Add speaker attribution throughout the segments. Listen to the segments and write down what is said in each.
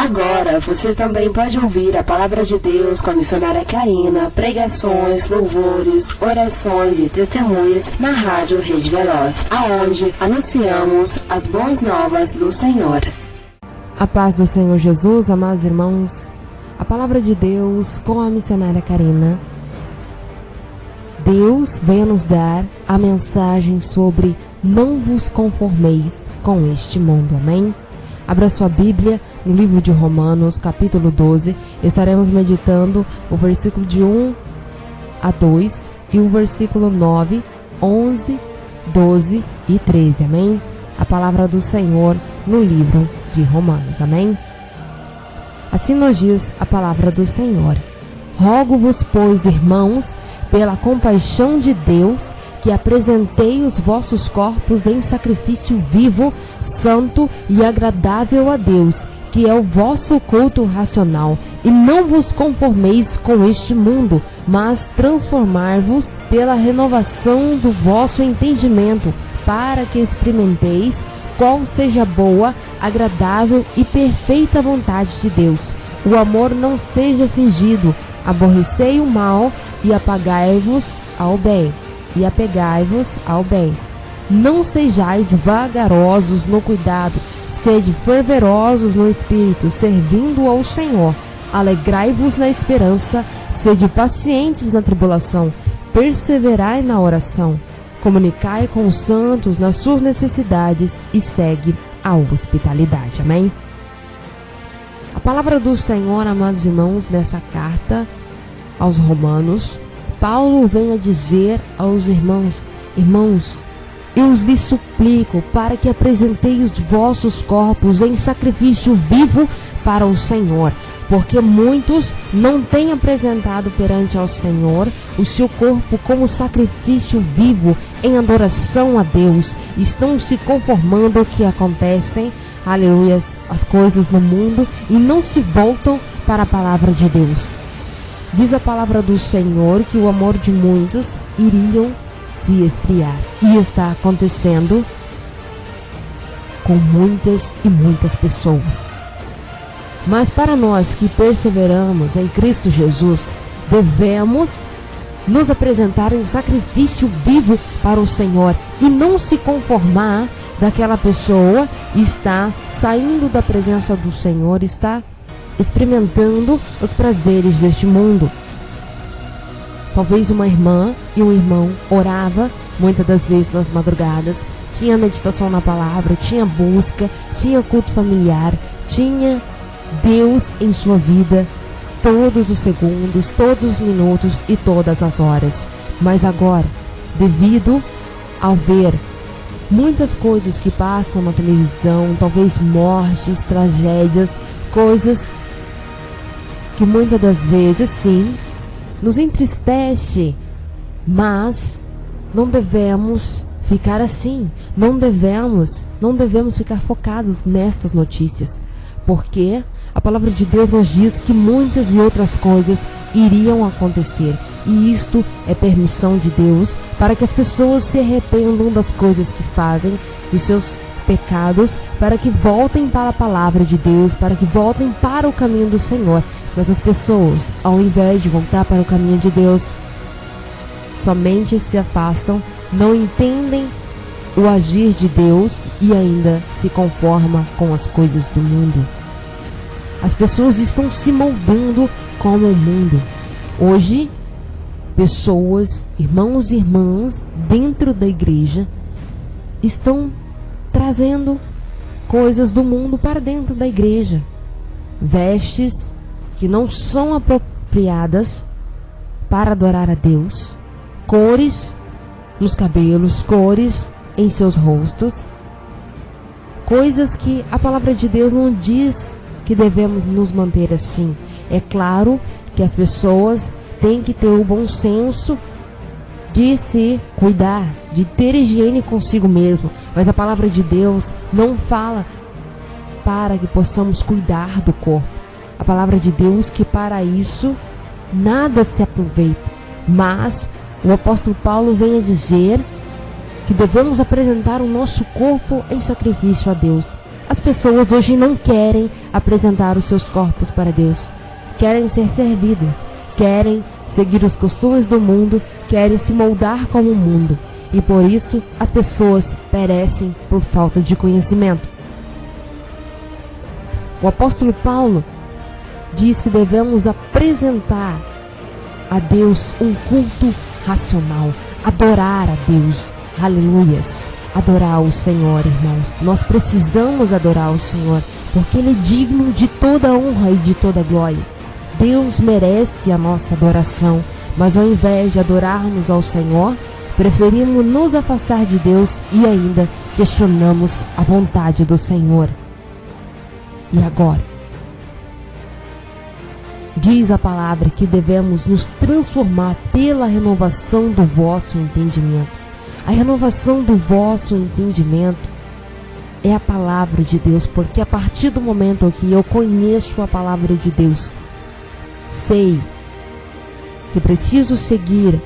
Speaker 1: Agora você também pode ouvir a Palavra de Deus com a missionária Karina, pregações, louvores, orações e testemunhas na Rádio Rede Veloz, aonde anunciamos as boas novas do Senhor.
Speaker 2: A paz do Senhor Jesus, amados irmãos, a Palavra de Deus com a missionária Karina. Deus veio nos dar a mensagem sobre não vos conformeis com este mundo, amém? Abra sua Bíblia no livro de Romanos, capítulo 12. Estaremos meditando o versículo de 1 a 2 e o versículo 9, 11, 12 e 13, amém? A palavra do Senhor no livro de Romanos, amém? Assim nos diz a palavra do Senhor. Rogo-vos, pois, irmãos, pela compaixão de Deus, que apresentei os vossos corpos em sacrifício vivo, santo e agradável a Deus, que é o vosso culto racional. E não vos conformeis com este mundo, mas transformar-vos pela renovação do vosso entendimento, para que experimenteis qual seja a boa, agradável e perfeita vontade de Deus. O amor não seja fingido, aborrecei o mal e apegai-vos ao bem. Não sejais vagarosos no cuidado, sede fervorosos no espírito, servindo ao Senhor. Alegrai-vos na esperança, sede pacientes na tribulação, perseverai na oração. Comunicai com os santos nas suas necessidades e segue a hospitalidade. Amém? A palavra do Senhor, amados irmãos, nessa carta aos Romanos, Paulo vem a dizer aos irmãos: irmãos, eu lhes suplico para que apresenteis os vossos corpos em sacrifício vivo para o Senhor, porque muitos não têm apresentado perante ao Senhor o seu corpo como sacrifício vivo em adoração a Deus. Estão se conformando ao que acontecem, aleluia, as coisas no mundo, e não se voltam para a palavra de Deus. Diz a palavra do Senhor que o amor de muitos iriam se esfriar. E está acontecendo com muitas e muitas pessoas. Mas para nós que perseveramos em Cristo Jesus, devemos nos apresentar em sacrifício vivo para o Senhor e não se conformar daquela pessoa que está saindo da presença do Senhor, está experimentando os prazeres deste mundo. Talvez uma irmã e um irmão orava muitas das vezes nas madrugadas, tinha meditação na palavra, tinha busca, tinha culto familiar, tinha Deus em sua vida todos os segundos, todos os minutos e todas as horas. Mas agora, devido ao ver muitas coisas que passam na televisão, talvez mortes, tragédias, coisas que muitas das vezes, sim, nos entristece, mas não devemos ficar assim, não devemos ficar focados nestas notícias, porque a palavra de Deus nos diz que muitas e outras coisas iriam acontecer, e isto é permissão de Deus para que as pessoas se arrependam das coisas que fazem, dos seus pecados, para que voltem para a palavra de Deus, para que voltem para o caminho do Senhor. Mas as pessoas, ao invés de voltar para o caminho de Deus, somente se afastam, não entendem o agir de Deus e ainda se conformam com as coisas do mundo. As pessoas estão se moldando como o mundo. Hoje, pessoas, irmãos e irmãs, dentro da igreja, estão trazendo coisas do mundo para dentro da igreja. Vestes que não são apropriadas para adorar a Deus, cores nos cabelos, cores em seus rostos, coisas que a palavra de Deus não diz que devemos nos manter assim. É claro que as pessoas têm que ter o bom senso de se cuidar, de ter higiene consigo mesmo, mas a palavra de Deus não fala para que possamos cuidar do corpo. A palavra de Deus que para isso nada se aproveita, mas o apóstolo Paulo vem a dizer que devemos apresentar o nosso corpo em sacrifício a Deus. As pessoas hoje não querem apresentar os seus corpos para Deus. Querem ser servidas, querem seguir os costumes do mundo, querem se moldar como o mundo. E por isso as pessoas perecem por falta de conhecimento. O apóstolo Paulo diz que devemos apresentar a Deus um culto racional, adorar a Deus, aleluias, adorar o Senhor, irmãos. Nós precisamos adorar o Senhor, porque Ele é digno de toda honra e de toda glória. Deus merece a nossa adoração, mas ao invés de adorarmos ao Senhor, preferimos nos afastar de Deus e ainda questionamos a vontade do Senhor. E agora? Diz a palavra que devemos nos transformar pela renovação do vosso entendimento. A renovação do vosso entendimento é a palavra de Deus, porque a partir do momento que eu conheço a palavra de Deus, sei que preciso seguir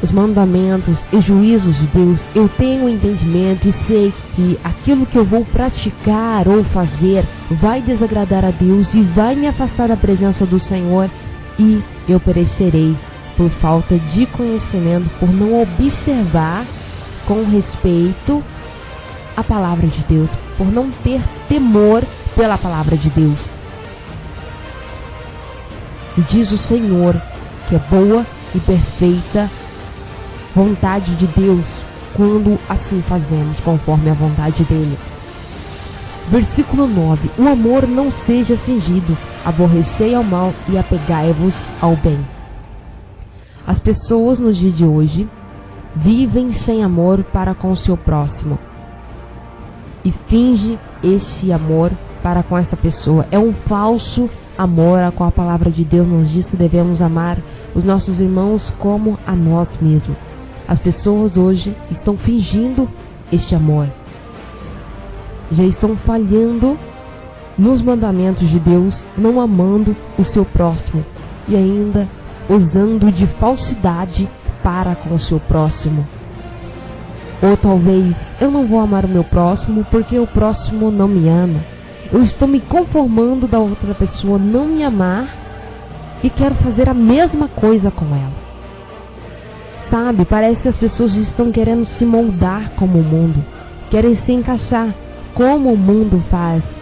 Speaker 2: os mandamentos e juízos de Deus, eu tenho entendimento e sei que aquilo que eu vou praticar ou fazer vai desagradar a Deus e vai me afastar da presença do Senhor, e eu perecerei por falta de conhecimento, por não observar com respeito a palavra de Deus, por não ter temor pela palavra de Deus. E diz o Senhor que é boa e perfeita vontade de Deus quando assim fazemos conforme a vontade dele. Versículo 9: o amor não seja fingido, aborrecei ao mal e apegai-vos ao bem. As pessoas no dia de hoje vivem sem amor para com o seu próximo e finge esse amor para com essa pessoa. É um falso amor a qual a palavra de Deus nos diz que devemos amar os nossos irmãos como a nós mesmos. As pessoas hoje estão fingindo este amor. Já estão falhando nos mandamentos de Deus, não amando o seu próximo e ainda usando de falsidade para com o seu próximo. Ou talvez, eu não vou amar o meu próximo porque o próximo não me ama. Eu estou me conformando da outra pessoa não me amar e quero fazer a mesma coisa com ela. Sabe, parece que as pessoas estão querendo se moldar como o mundo, querem se encaixar como o mundo faz.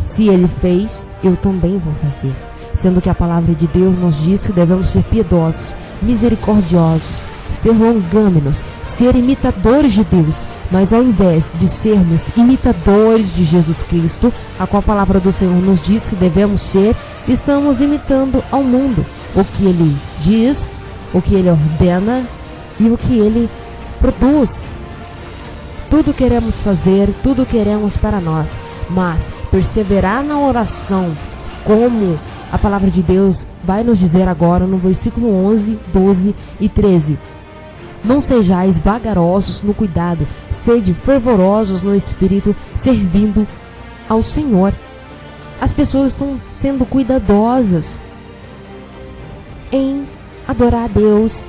Speaker 2: Se ele fez, eu também vou fazer. Sendo que a palavra de Deus nos diz que devemos ser piedosos, misericordiosos, ser longâmenos, ser imitadores de Deus. Mas ao invés de sermos imitadores de Jesus Cristo, a qual a palavra do Senhor nos diz que devemos ser, estamos imitando ao mundo, o que ele diz, o que ele ordena e o que ele produz. Tudo queremos fazer, tudo queremos para nós, mas perseverar na oração, como a palavra de Deus vai nos dizer agora no versículo 11, 12 e 13. Não sejais vagarosos no cuidado, sede fervorosos no espírito, servindo ao Senhor. As pessoas estão sendo cuidadosas em adorar a Deus,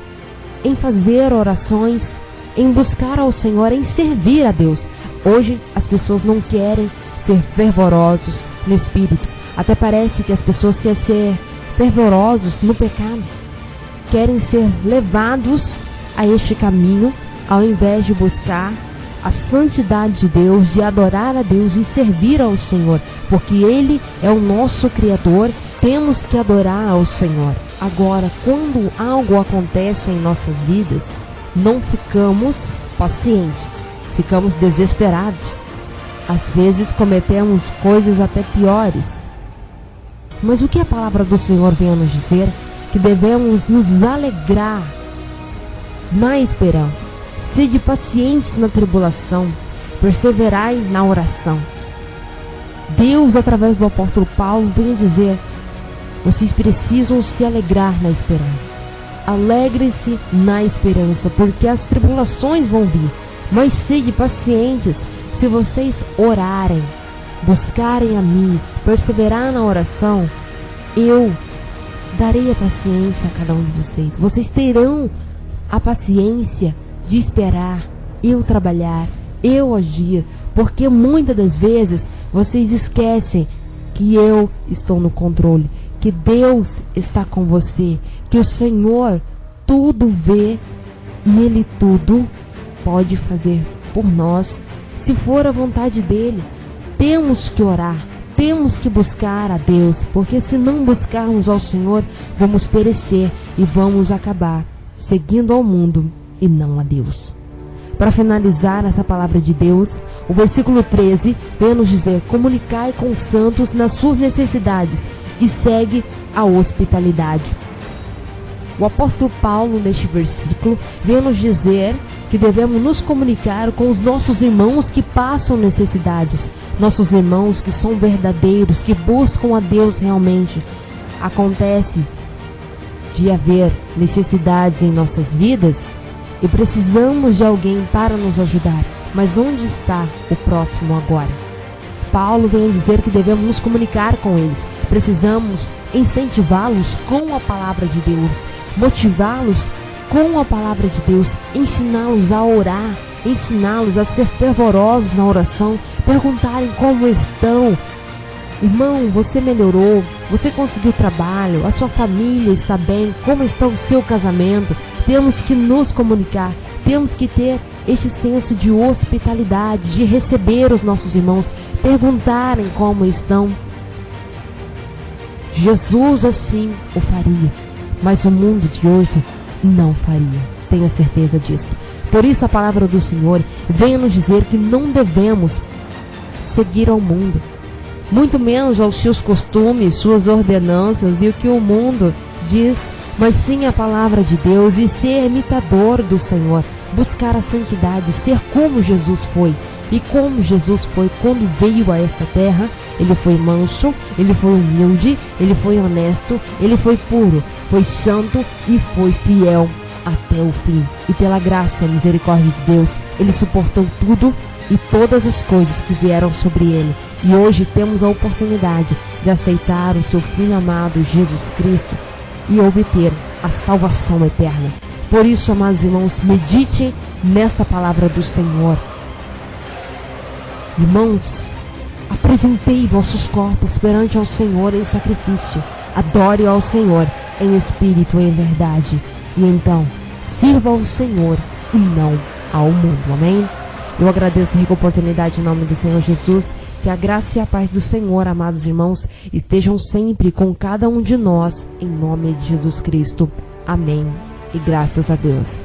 Speaker 2: em fazer orações, em buscar ao Senhor, em servir a Deus. Hoje as pessoas não querem ser fervorosos no espírito. Até parece que as pessoas querem ser fervorosos no pecado. Querem ser levados a este caminho, ao invés de buscar a santidade de Deus, de adorar a Deus e servir ao Senhor. Porque Ele é o nosso Criador, temos que adorar ao Senhor. Agora, quando algo acontece em nossas vidas, não ficamos pacientes, ficamos desesperados. Às vezes cometemos coisas até piores. Mas o que a palavra do Senhor vem a nos dizer? Que devemos nos alegrar na esperança. Sede pacientes na tribulação, perseverai na oração. Deus, através do apóstolo Paulo, vem dizer: vocês precisam se alegrar na esperança. Alegre-se na esperança, porque as tribulações vão vir. Mas sede pacientes. Se vocês orarem, buscarem a mim, perseverar na oração, eu darei a paciência a cada um de vocês. Vocês terão a paciência de esperar eu trabalhar, eu agir, porque muitas das vezes Vocês esquecem que eu estou no controle, que Deus está com você, que o Senhor tudo vê e Ele tudo pode fazer por nós, se for a vontade dEle. Temos que orar, temos que buscar a Deus, porque se não buscarmos ao Senhor, vamos perecer e vamos acabar seguindo ao mundo e não a Deus. Para finalizar essa palavra de Deus, o versículo 13 vem nos dizer: comunicai com os santos nas suas necessidades e segue a hospitalidade. O apóstolo Paulo, neste versículo, vem nos dizer que devemos nos comunicar com os nossos irmãos que passam necessidades, nossos irmãos que são verdadeiros, que buscam a Deus realmente. Acontece de haver necessidades em nossas vidas e precisamos de alguém para nos ajudar. Mas onde está o próximo agora? Paulo vem dizer que devemos nos comunicar com eles. Precisamos incentivá-los com a palavra de Deus, motivá-los com a palavra de Deus, ensiná-los a orar, ensiná-los a ser fervorosos na oração, perguntarem como estão. Irmão, você melhorou? Você conseguiu trabalho? A sua família está bem? Como está o seu casamento? Temos que nos comunicar, temos que ter este senso de hospitalidade, de receber os nossos irmãos, perguntarem como estão. Jesus assim o faria, mas o mundo de hoje não faria, tenha certeza disso. Por isso a palavra do Senhor vem nos dizer que não devemos seguir ao mundo, muito menos aos seus costumes, suas ordenanças e o que o mundo diz, mas sim a palavra de Deus e ser imitador do Senhor, buscar a santidade, ser como Jesus foi. E como Jesus foi quando veio a esta terra, Ele foi manso, Ele foi humilde, Ele foi honesto, Ele foi puro, foi santo e foi fiel até o fim. E pela graça e misericórdia de Deus, Ele suportou tudo e todas as coisas que vieram sobre Ele. E hoje temos a oportunidade de aceitar o seu Filho amado, Jesus Cristo, e obter a salvação eterna. Por isso, amados irmãos, meditem nesta palavra do Senhor. Irmãos, apresentei vossos corpos perante ao Senhor em sacrifício. Adore ao Senhor em espírito e em verdade. E então, sirva ao Senhor e não ao mundo. Amém? Eu agradeço a rica oportunidade em nome do Senhor Jesus. Que a graça e a paz do Senhor, amados irmãos, estejam sempre com cada um de nós, em nome de Jesus Cristo. Amém. E graças a Deus.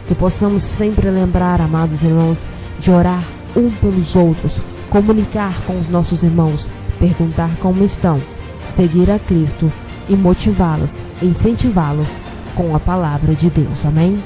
Speaker 2: Que possamos sempre lembrar, amados irmãos, de orar um pelos outros, comunicar com os nossos irmãos, perguntar como estão, seguir a Cristo e motivá-los, incentivá-los com a palavra de Deus. Amém?